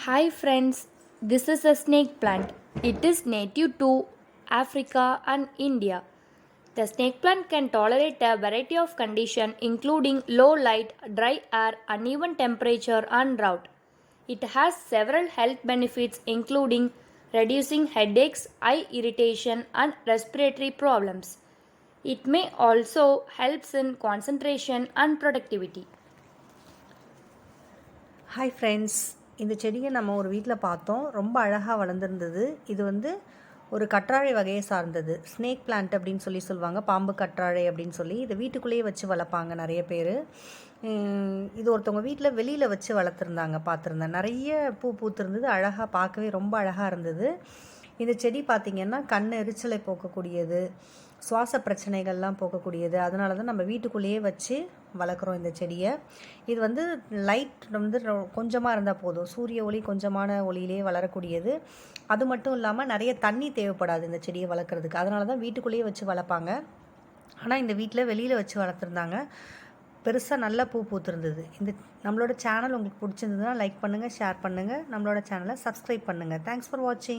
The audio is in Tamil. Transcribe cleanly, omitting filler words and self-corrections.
Hi friends, this is a snake plant. It is native to Africa and India. The snake plant can tolerate a variety of conditions including low light, dry air, uneven temperature and drought. It has several health benefits including reducing headaches, eye irritation and respiratory problems. It may also helps in concentration and productivity. Hi friends, இந்த செடியை நம்ம ஒரு வீட்டில் பார்த்தோம். ரொம்ப அழகாக வளர்ந்துருந்தது. இது வந்து ஒரு கற்றாழை வகையை சார்ந்தது. ஸ்னேக் பிளான்ட் அப்படின்னு சொல்லுவாங்க, பாம்பு கற்றாழை அப்படின்னு சொல்லி. இதை வீட்டுக்குள்ளேயே வச்சு வளர்ப்பாங்க நிறைய பேர். இது ஒருத்தவங்க வீட்டில் வெளியில் வச்சு வளர்த்துருந்தாங்க, பார்த்துருந்தேன். நிறைய பூ பூத்திருந்தது, அழகாக பார்க்கவே ரொம்ப அழகாக இருந்தது. இந்த செடி பார்த்திங்கன்னா கண் எரிச்சலை போக்கக்கூடியது, சுவாச பிரச்சனைகள்லாம் போக்கக்கூடியது. அதனால தான் நம்ம வீட்டுக்குள்ளேயே வச்சு வளர்க்குறோம் இந்த செடியை. இது வந்து லைட் வந்து கொஞ்சமாக இருந்தால் போதும், சூரிய ஒளி கொஞ்சமான ஒளியிலே வளரக்கூடியது. அது மட்டும் இல்லாமல் நிறைய தண்ணி தேவைப்படாது இந்த செடியை வளர்க்குறதுக்கு. அதனால தான் வீட்டுக்குள்ளேயே வச்சு வளர்ப்பாங்க. ஆனால் இந்த வீட்டில் வெளியில் வச்சு வளர்த்துருந்தாங்க. பெருசாக நல்லா பூ பூத்துருந்தது. இந்த நம்மளோட சேனல் உங்களுக்கு பிடிச்சிருந்ததுன்னா லைக் பண்ணுங்கள், ஷேர் பண்ணுங்கள். நம்மளோட சேனலை சப்ஸ்கிரைப் பண்ணுங்கள். தேங்க்ஸ் ஃபார் வாட்சிங்.